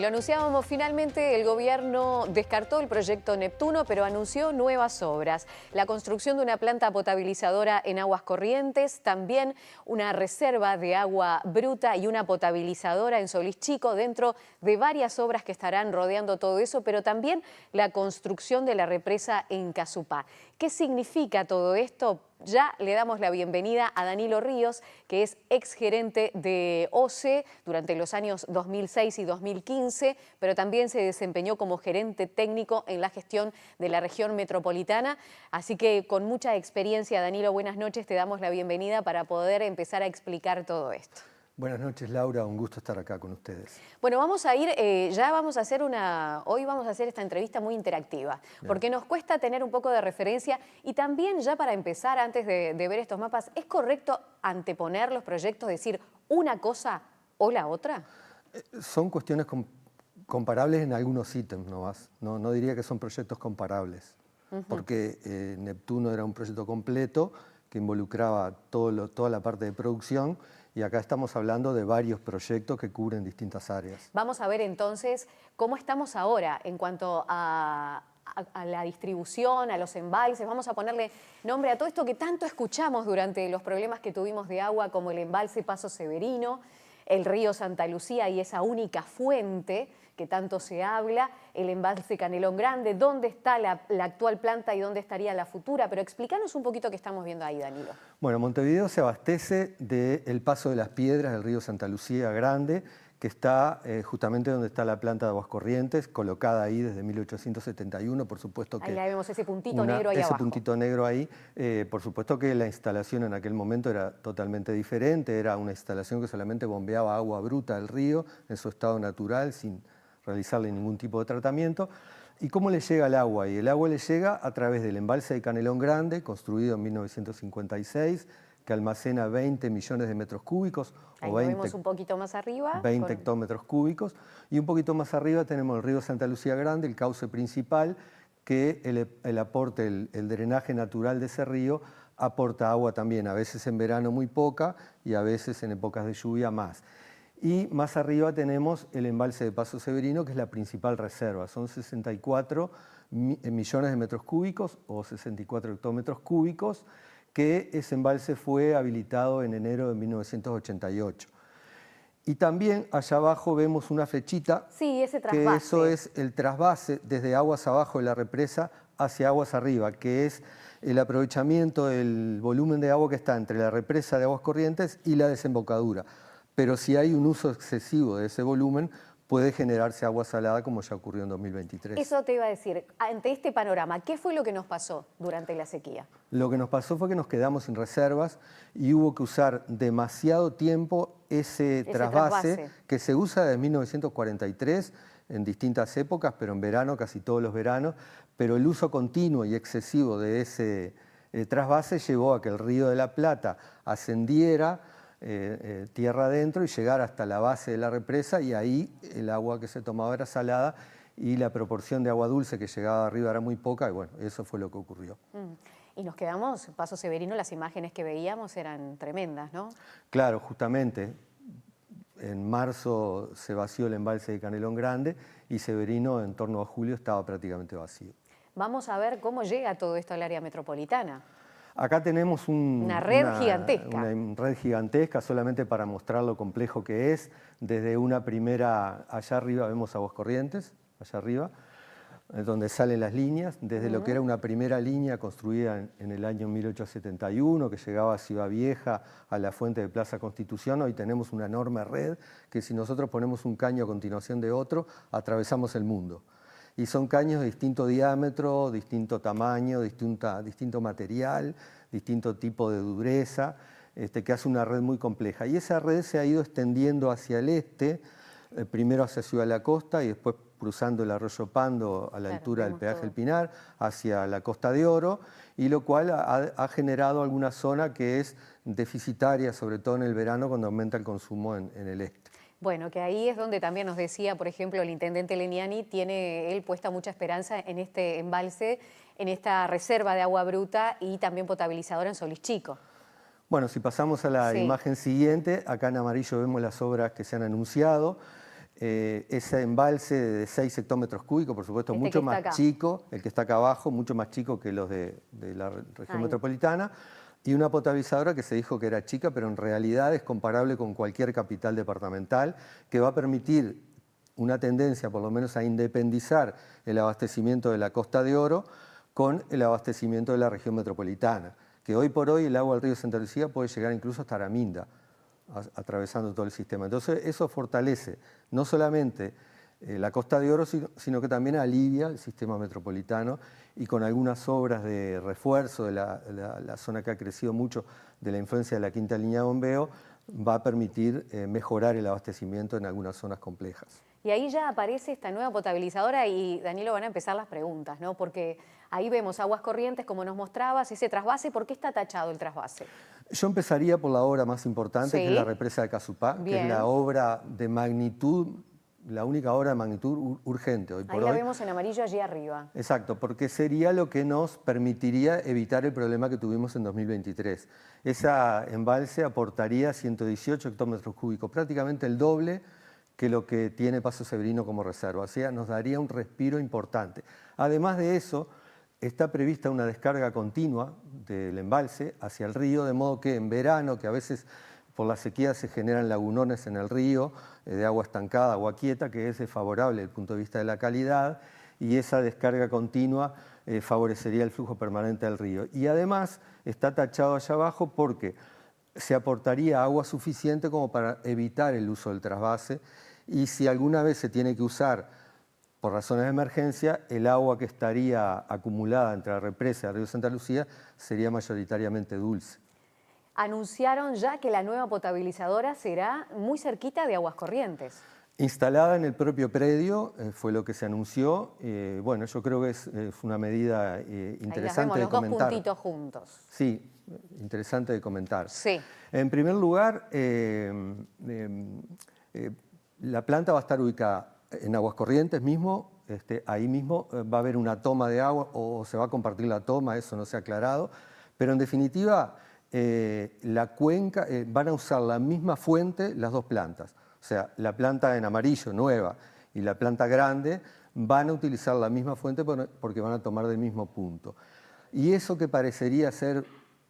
anunciábamos, finalmente el gobierno descartó el proyecto Neptuno, pero anunció nuevas obras. La construcción de una planta potabilizadora en Aguas Corrientes, también una reserva de agua bruta y una potabilizadora en Solís Chico, dentro de varias obras que estarán rodeando todo eso, pero también la construcción de la represa en Casupá. ¿Qué significa todo esto? Ya le damos la bienvenida a Danilo Ríos, que es exgerente de OCE durante los años 2006 y 2015, pero también se desempeñó como gerente técnico en la gestión de la región metropolitana. Así que con mucha experiencia, Danilo, buenas noches, te damos la bienvenida para poder empezar a explicar todo esto. Buenas noches, Laura, un gusto estar acá con ustedes. Bueno, vamos a ir, hoy vamos a hacer esta entrevista muy interactiva, porque nos cuesta tener un poco de referencia y también ya para empezar, antes de ver estos mapas, ¿es correcto anteponer los proyectos, decir una cosa o la otra? Son cuestiones comparables en algunos ítems, no diría que son proyectos comparables, porque Neptuno era un proyecto completo que involucraba toda la parte de producción. Y acá estamos hablando de varios proyectos que cubren distintas áreas. Vamos a ver entonces cómo estamos ahora en cuanto a la distribución, a los embalses. Vamos a ponerle nombre a todo esto que tanto escuchamos durante los problemas que tuvimos de agua, como el embalse Paso Severino, el río Santa Lucía y esa única fuente que tanto se habla, el embalse Canelón Grande, dónde está la actual planta y dónde estaría la futura. Pero explícanos un poquito qué estamos viendo ahí, Danilo. Bueno, Montevideo se abastece del Paso de las Piedras del río Santa Lucía Grande, que está justamente donde está la planta de Aguas Corrientes, colocada ahí desde 1871, por supuesto que... Ahí vemos ese puntito negro ahí abajo. Ese puntito negro ahí, por supuesto que la instalación en aquel momento era totalmente diferente, era una instalación que solamente bombeaba agua bruta del río en su estado natural, sin realizarle ningún tipo de tratamiento. ¿Y cómo le llega el agua? Y el agua le llega a través del embalse de Canelón Grande, construido en 1956, que almacena 20 millones de metros cúbicos. Ahí lo vemos un poquito más arriba. 20 hectómetros cúbicos. Y un poquito más arriba tenemos el río Santa Lucía Grande, el cauce principal, que el aporte, el drenaje natural de ese río aporta agua también, a veces en verano muy poca y a veces en épocas de lluvia más. Y más arriba tenemos el embalse de Paso Severino, que es la principal reserva. Son 64 millones de metros cúbicos o 64 hectómetros cúbicos, que ese embalse fue habilitado en enero de 1988. Y también allá abajo vemos una flechita, sí, ese trasvase. Que eso es el trasvase desde aguas abajo de la represa hacia aguas arriba, que es el aprovechamiento del volumen de agua que está entre la represa de Aguas Corrientes y la desembocadura. Pero si hay un uso excesivo de ese volumen, puede generarse agua salada, como ya ocurrió en 2023. Eso te iba a decir, ante este panorama, ¿qué fue lo que nos pasó durante la sequía? Lo que nos pasó fue que nos quedamos sin reservas y hubo que usar demasiado tiempo ese trasvase que se usa desde 1943 en distintas épocas, pero en verano, casi todos los veranos, pero el uso continuo y excesivo de ese trasvase llevó a que el Río de la Plata ascendiera tierra adentro y llegar hasta la base de la represa, y ahí el agua que se tomaba era salada y la proporción de agua dulce que llegaba arriba era muy poca, y bueno, eso fue lo que ocurrió. Y nos quedamos, Paso Severino, las imágenes que veíamos eran tremendas, ¿no? Claro, justamente en marzo se vació el embalse de Canelón Grande y Severino en torno a julio estaba prácticamente vacío. Vamos a ver cómo llega todo esto al área metropolitana. Acá tenemos una red gigantesca. Una red gigantesca, solamente para mostrar lo complejo que es. Desde una primera, allá arriba vemos Aguas Corrientes, allá arriba, donde salen las líneas, desde lo que era una primera línea construida en el año 1871, que llegaba a Ciudad Vieja, a la fuente de Plaza Constitución. Hoy tenemos una enorme red que, si nosotros ponemos un caño a continuación de otro, atravesamos el mundo. Y son caños de distinto diámetro, distinto tamaño, distinto material, distinto tipo de dureza, que hace una red muy compleja. Y esa red se ha ido extendiendo hacia el este, primero hacia Ciudad de la Costa y después cruzando el arroyo Pando a la altura del peaje El Pinar, hacia la Costa de Oro, y lo cual ha generado alguna zona que es deficitaria, sobre todo en el verano, cuando aumenta el consumo en el este. Bueno, que ahí es donde también nos decía, por ejemplo, el intendente Leniani, tiene él puesta mucha esperanza en este embalse, en esta reserva de agua bruta y también potabilizadora en Solís Chico. Bueno, si pasamos a la imagen siguiente, acá en amarillo vemos las obras que se han anunciado. ese embalse de 6 hectómetros cúbicos, por supuesto, mucho más chico, el que está acá abajo, mucho más chico que los de la región metropolitana, y una potabilizadora que se dijo que era chica, pero en realidad es comparable con cualquier capital departamental, que va a permitir una tendencia, por lo menos, a independizar el abastecimiento de la Costa de Oro con el abastecimiento de la región metropolitana, que hoy por hoy el agua del río Santa Lucía puede llegar incluso hasta Araminda, atravesando todo el sistema. Entonces eso fortalece no solamente la Costa de Oro, sino que también alivia el sistema metropolitano, y con algunas obras de refuerzo de la zona que ha crecido mucho de la influencia de la quinta línea de bombeo, va a permitir mejorar el abastecimiento en algunas zonas complejas. Y ahí ya aparece esta nueva potabilizadora y, Danilo, van a empezar las preguntas, ¿no? Porque ahí vemos Aguas Corrientes, como nos mostrabas, ese trasvase. ¿Por qué está tachado el trasvase? Yo empezaría por la obra más importante, que es la represa de Casupá, que es la obra de magnitud, la única obra de magnitud urgente hoy por hoy. Ahí la vemos en amarillo allí arriba. Exacto, porque sería lo que nos permitiría evitar el problema que tuvimos en 2023. Esa embalse aportaría 118 hectómetros cúbicos, prácticamente el doble que lo que tiene Paso Severino como reserva. O sea, nos daría un respiro importante. Además de eso, está prevista una descarga continua del embalse hacia el río, de modo que en verano, que a veces por la sequía se generan lagunones en el río, de agua estancada, agua quieta, que es desfavorable desde el punto de vista de la calidad, y esa descarga continua favorecería el flujo permanente del río. Y además está tachado allá abajo porque se aportaría agua suficiente como para evitar el uso del trasvase, y si alguna vez se tiene que usar por razones de emergencia, el agua que estaría acumulada entre la represa y el río Santa Lucía sería mayoritariamente dulce. Anunciaron ya que la nueva potabilizadora será muy cerquita de Aguas Corrientes. Instalada en el propio predio, fue lo que se anunció. Bueno, yo creo que es una medida interesante de comentar. Los dos puntitos juntos. Sí, interesante de comentar. Sí. En primer lugar, la planta va a estar ubicada en Aguas Corrientes mismo, ahí mismo va a haber una toma de agua o se va a compartir la toma, eso no se ha aclarado, pero en definitiva la cuenca, van a usar la misma fuente las dos plantas, o sea, la planta en amarillo nueva y la planta grande van a utilizar la misma fuente porque van a tomar del mismo punto. Y eso que parecería ser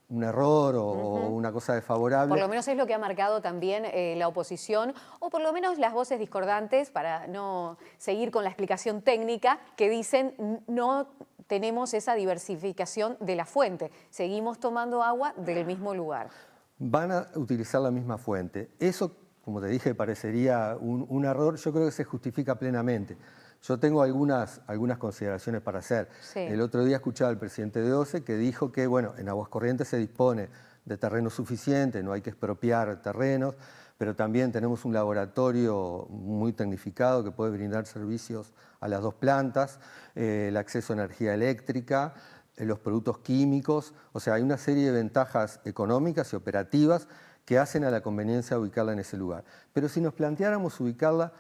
un error o una cosa desfavorable. Por lo menos es lo que ha marcado también la oposición, o por lo menos las voces discordantes, para no seguir con la explicación técnica, que dicen no tenemos esa diversificación de la fuente, seguimos tomando agua del mismo lugar. Van a utilizar la misma fuente. Eso, como te dije, parecería un error, yo creo que se justifica plenamente. Yo tengo algunas consideraciones para hacer. Sí. El otro día escuchaba al presidente de OCE que dijo que, bueno, en Aguas Corrientes se dispone de terreno suficiente, no hay que expropiar terrenos, pero también tenemos un laboratorio muy tecnificado que puede brindar servicios a las dos plantas, el acceso a energía eléctrica, los productos químicos, o sea, hay una serie de ventajas económicas y operativas que hacen a la conveniencia de ubicarla en ese lugar. Pero si nos planteáramos ubicarla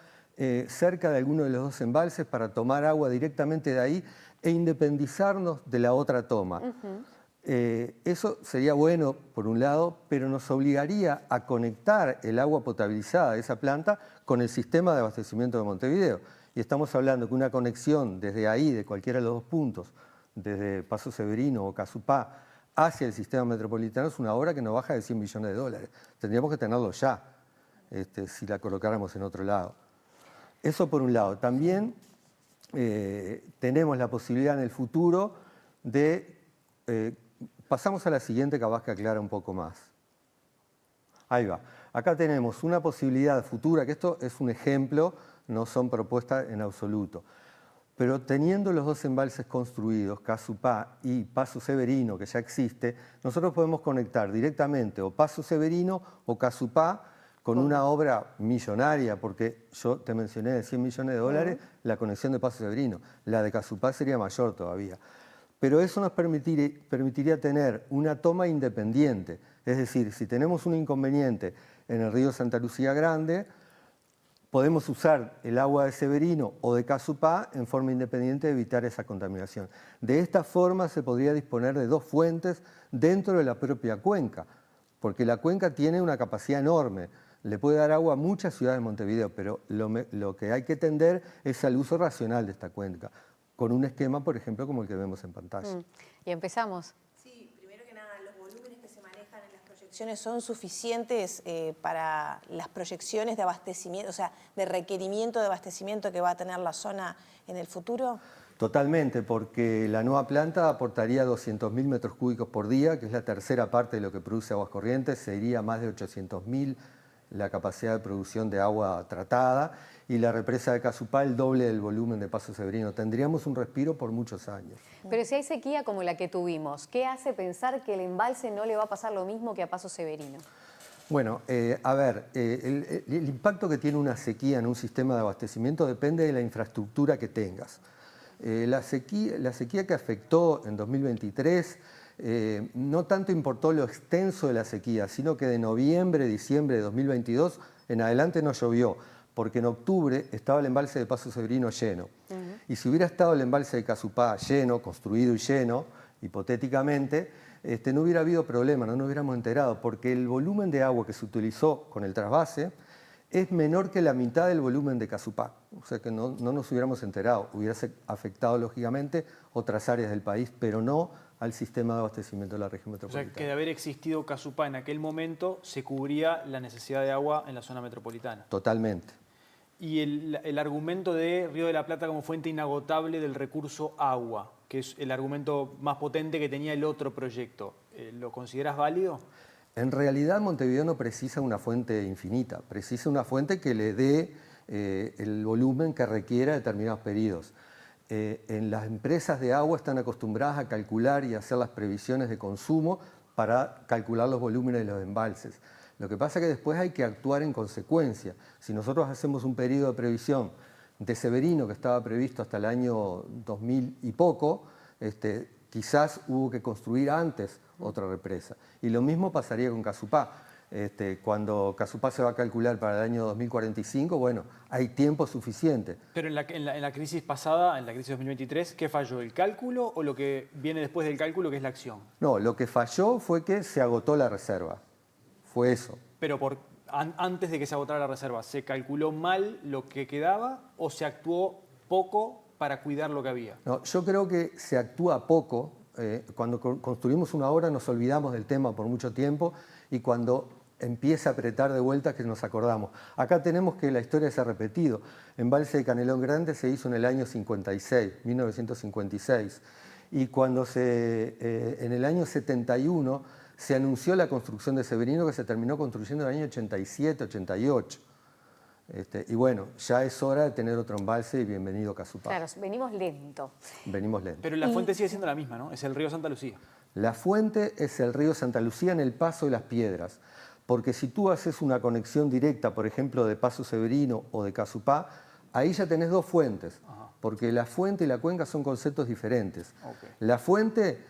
cerca de alguno de los dos embalses para tomar agua directamente de ahí e independizarnos de la otra toma. Eso sería bueno, por un lado, pero nos obligaría a conectar el agua potabilizada de esa planta con el sistema de abastecimiento de Montevideo. Y estamos hablando que una conexión desde ahí, de cualquiera de los dos puntos, desde Paso Severino o Casupá, hacia el sistema metropolitano, es una obra que no baja de 100 millones de dólares. Tendríamos que tenerlo ya, si la colocáramos en otro lado. Eso por un lado. También tenemos la posibilidad en el futuro de... pasamos a la siguiente, capaz que aclara un poco más. Ahí va. Acá tenemos una posibilidad futura, que esto es un ejemplo, no son propuestas en absoluto. Pero teniendo los dos embalses construidos, Casupá y Paso Severino, que ya existe, nosotros podemos conectar directamente o Paso Severino o Casupá con una obra millonaria, porque yo te mencioné de 100 millones de dólares la conexión de Paso Severino, la de Casupá sería mayor todavía. Pero eso nos permitiría tener una toma independiente, es decir, si tenemos un inconveniente en el río Santa Lucía Grande, podemos usar el agua de Severino o de Casupá en forma independiente de evitar esa contaminación. De esta forma se podría disponer de dos fuentes dentro de la propia cuenca, porque la cuenca tiene una capacidad enorme Le puede dar agua a muchas ciudades de Montevideo, pero lo que hay que tender es al uso racional de esta cuenca, con un esquema, por ejemplo, como el que vemos en pantalla. Y empezamos. Sí, primero que nada, los volúmenes que se manejan en las proyecciones son suficientes para las proyecciones de abastecimiento, o sea, de requerimiento de abastecimiento que va a tener la zona en el futuro. Totalmente, porque la nueva planta aportaría 200.000 metros cúbicos por día, que es la tercera parte de lo que produce Aguas Corrientes, se iría a más de 800.000 la capacidad de producción de agua tratada, y la represa de Casupá el doble del volumen de Paso Severino. Tendríamos un respiro por muchos años. Pero si hay sequía como la que tuvimos, ¿qué hace pensar que el embalse no le va a pasar lo mismo que a Paso Severino? Bueno, a ver, el impacto que tiene una sequía en un sistema de abastecimiento depende de la infraestructura que tengas. La sequía que afectó en 2023 no tanto importó lo extenso de la sequía, sino que de noviembre, diciembre de 2022 en adelante no llovió, porque en octubre estaba el embalse de Paso Severino lleno. Y si hubiera estado el embalse de Casupá lleno, construido y lleno, hipotéticamente, no hubiera habido problema, no nos hubiéramos enterado, porque el volumen de agua que se utilizó con el trasvase es menor que la mitad del volumen de Casupá. O sea que no nos hubiéramos enterado. Hubiese afectado, lógicamente, otras áreas del país, pero no al sistema de abastecimiento de la región metropolitana. O sea, que de haber existido Casupá en aquel momento, se cubría la necesidad de agua en la zona metropolitana. Totalmente. Y el argumento de Río de la Plata como fuente inagotable del recurso agua, que es el argumento más potente que tenía el otro proyecto, ¿lo consideras válido? En realidad Montevideo no precisa una fuente infinita, precisa una fuente que le dé el volumen que requiera determinados periodos. En las empresas de agua están acostumbradas a calcular y hacer las previsiones de consumo para calcular los volúmenes de los embalses. Lo que pasa es que después hay que actuar en consecuencia. Si nosotros hacemos un periodo de previsión de Severino, que estaba previsto hasta el año 2000 y poco, quizás hubo que construir antes otra represa. Y lo mismo pasaría con Casupá. Cuando Casupá se va a calcular para el año 2045, bueno, hay tiempo suficiente. Pero en la crisis pasada, en la crisis 2023, ¿qué falló? ¿El cálculo o lo que viene después del cálculo, que es la acción? No, lo que falló fue que se agotó la reserva. Fue eso. Pero antes de que se agotara la reserva, ¿se calculó mal lo que quedaba o se actuó poco para cuidar lo que había? No, yo creo que se actúa poco. Cuando construimos una obra nos olvidamos del tema por mucho tiempo, y cuando empieza a apretar de vuelta que nos acordamos. Acá tenemos que la historia se ha repetido. Embalse de Canelón Grande se hizo en el año 56, 1956. Y cuando en el año 71 se anunció la construcción de Severino, que se terminó construyendo en el año 87, 88. Y bueno, ya es hora de tener otro embalse, y bienvenido Casupá. Claro, venimos lento. Venimos lento. Pero la fuente sigue siendo la misma, ¿no? Es el río Santa Lucía. La fuente es el río Santa Lucía en el Paso de las Piedras, porque si tú haces una conexión directa, por ejemplo, de Paso Severino o de Casupá, ahí ya tenés dos fuentes, porque la fuente y la cuenca son conceptos diferentes. Okay. La fuente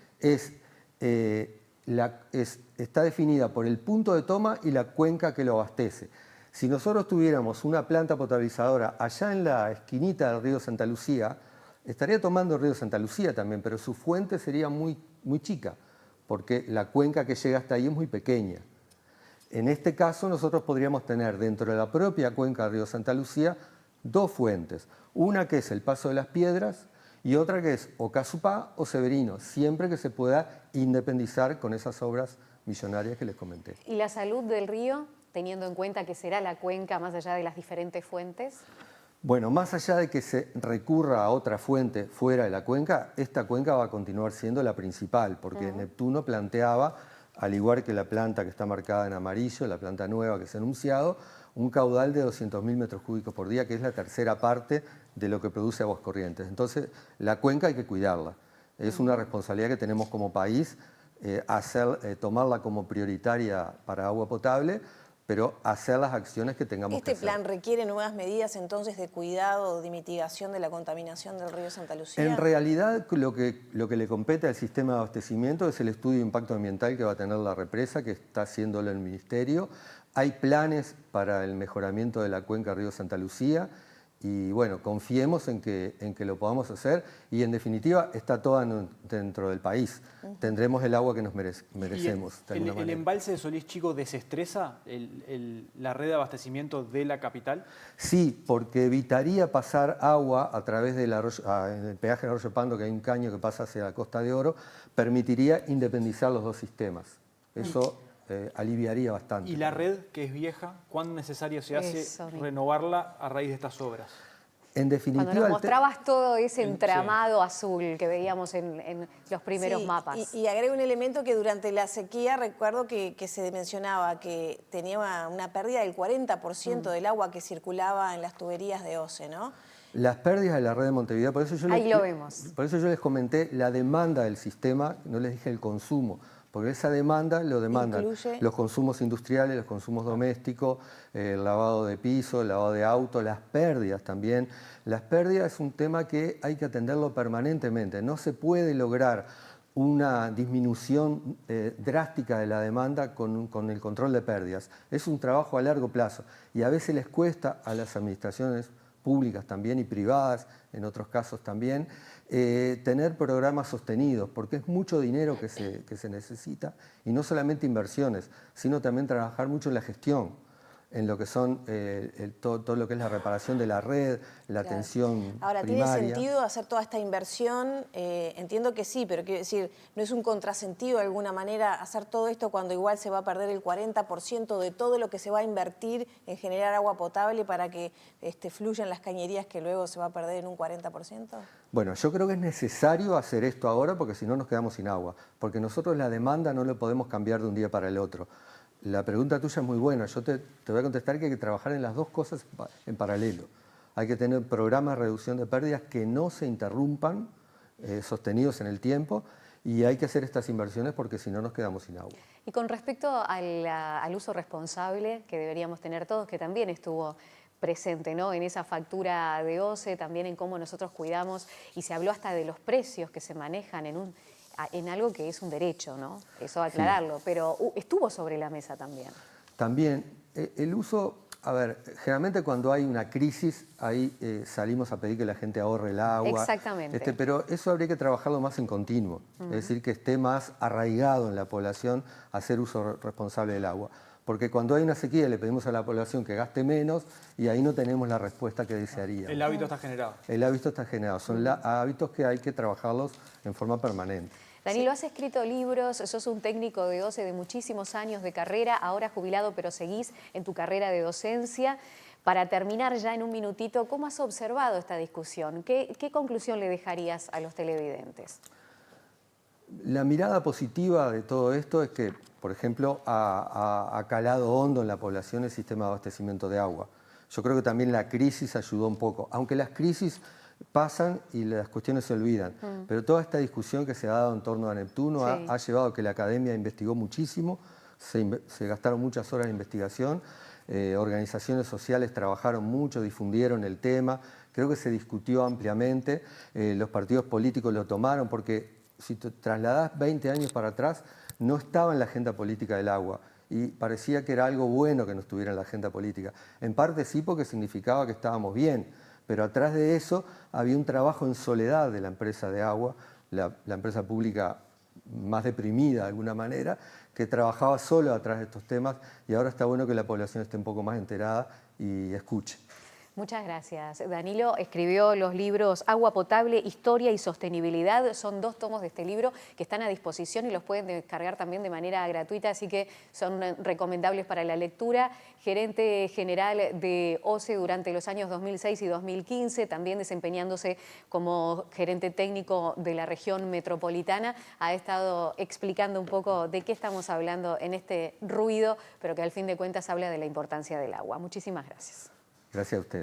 está definida por el punto de toma y la cuenca que lo abastece. Si nosotros tuviéramos una planta potabilizadora allá en la esquinita del río Santa Lucía, estaría tomando el río Santa Lucía también, pero su fuente sería muy chica, porque la cuenca que llega hasta ahí es muy pequeña. En este caso nosotros podríamos tener dentro de la propia cuenca del río Santa Lucía dos fuentes, una que es el Paso de las Piedras y otra que es o Casupá o Severino, siempre que se pueda independizar con esas obras millonarias que les comenté. ¿Y la salud del río, teniendo en cuenta que será la cuenca más allá de las diferentes fuentes? Bueno, más allá de que se recurra a otra fuente fuera de la cuenca, esta cuenca va a continuar siendo la principal, porque Neptuno planteaba, al igual que la planta que está marcada en amarillo, la planta nueva que se ha anunciado, un caudal de 200.000 metros cúbicos por día, que es la tercera parte de lo que produce Aguas Corrientes. Entonces, la cuenca hay que cuidarla. Es una responsabilidad que tenemos como país, tomarla como prioritaria para agua potable, pero hacer las acciones que tengamos que hacer. ¿Este plan requiere nuevas medidas entonces de cuidado, de mitigación de la contaminación del río Santa Lucía? En realidad lo que le compete al sistema de abastecimiento es el estudio de impacto ambiental que va a tener la represa, que está haciéndolo el Ministerio. Hay planes para el mejoramiento de la cuenca río Santa Lucía, Y bueno, confiemos en que lo podamos hacer y en definitiva está todo dentro del país. Tendremos el agua que nos merecemos. ¿Y el embalse de Solís Chico desestresa la red de abastecimiento de la capital? Sí, porque evitaría pasar agua a través del el peaje del Arroyo Pando, que hay un caño que pasa hacia la Costa de Oro, permitiría independizar los dos sistemas. Eso aliviaría bastante. ¿Y la red, que es vieja, cuán necesario se hace renovarla a raíz de estas obras? En definitiva, cuando nos mostrabas todo ese entramado azul que veíamos en los primeros mapas. Y agrego un elemento que durante la sequía recuerdo que se mencionaba que tenía una pérdida del 40% del agua que circulaba en las tuberías de OCE, ¿no? Las pérdidas de la red de Montevideo, por eso yo les comenté la demanda del sistema, no les dije el consumo, porque esa demanda lo demandan los consumos industriales, los consumos domésticos, el lavado de piso, el lavado de auto, las pérdidas también. Las pérdidas es un tema que hay que atenderlo permanentemente. No se puede lograr una disminución drástica de la demanda con el control de pérdidas. Es un trabajo a largo plazo y a veces les cuesta a las administraciones públicas también y privadas, en otros casos también, tener programas sostenidos, porque es mucho dinero que se necesita, y no solamente inversiones, sino también trabajar mucho en la gestión, en lo que son todo lo que es la reparación de la red, la atención Ahora, primaria. ¿tiene sentido hacer toda esta inversión? Entiendo que sí, pero quiero decir, ¿no es un contrasentido de alguna manera hacer todo esto cuando igual se va a perder el 40% de todo lo que se va a invertir en generar agua potable para que fluyan las cañerías que luego se va a perder en un 40%? Bueno, yo creo que es necesario hacer esto ahora porque si no nos quedamos sin agua, porque nosotros la demanda no lo podemos cambiar de un día para el otro. La pregunta tuya es muy buena. Yo te voy a contestar que hay que trabajar en las dos cosas en paralelo. Hay que tener programas de reducción de pérdidas que no se interrumpan, sostenidos en el tiempo, y hay que hacer estas inversiones porque si no nos quedamos sin agua. Y con respecto al uso responsable que deberíamos tener todos, que también estuvo presente, ¿no?, en esa factura de OCE, también en cómo nosotros cuidamos, y se habló hasta de los precios que se manejan en algo que es un derecho, ¿no? Eso aclararlo, sí. Pero estuvo sobre la mesa también. También, el uso, a ver, generalmente cuando hay una crisis, ahí salimos a pedir que la gente ahorre el agua. Exactamente. Pero eso habría que trabajarlo más en continuo, es decir, que esté más arraigado en la población hacer uso responsable del agua. Porque cuando hay una sequía le pedimos a la población que gaste menos y ahí no tenemos la respuesta que desearíamos. El hábito está generado. El hábito está generado, son hábitos que hay que trabajarlos en forma permanente. Danilo, has escrito libros, sos un técnico de OCE de muchísimos años de carrera, ahora jubilado, pero seguís en tu carrera de docencia. Para terminar ya en un minutito, ¿cómo has observado esta discusión? ¿Qué conclusión le dejarías a los televidentes? La mirada positiva de todo esto es que, por ejemplo, ha calado hondo en la población el sistema de abastecimiento de agua. Yo creo que también la crisis ayudó un poco, aunque las crisis pasan y las cuestiones se olvidan. Pero toda esta discusión que se ha dado en torno a Neptuno ha llevado a que la academia investigó muchísimo, se gastaron muchas horas de investigación, organizaciones sociales trabajaron mucho, difundieron el tema, creo que se discutió ampliamente, los partidos políticos lo tomaron, porque si te trasladás 20 años para atrás, no estaba en la agenda política del agua. Y parecía que era algo bueno que no estuviera en la agenda política. En parte sí, porque significaba que estábamos bien, pero atrás de eso había un trabajo en soledad de la empresa de agua, la empresa pública más deprimida de alguna manera, que trabajaba solo atrás de estos temas, y ahora está bueno que la población esté un poco más enterada y escuche. Muchas gracias. Danilo escribió los libros Agua Potable, Historia y Sostenibilidad. Son 2 tomos de este libro que están a disposición y los pueden descargar también de manera gratuita, así que son recomendables para la lectura. Gerente general de OCE durante los años 2006 y 2015, también desempeñándose como gerente técnico de la región metropolitana, ha estado explicando un poco de qué estamos hablando en este ruido, pero que al fin de cuentas habla de la importancia del agua. Muchísimas gracias. Gracias a usted.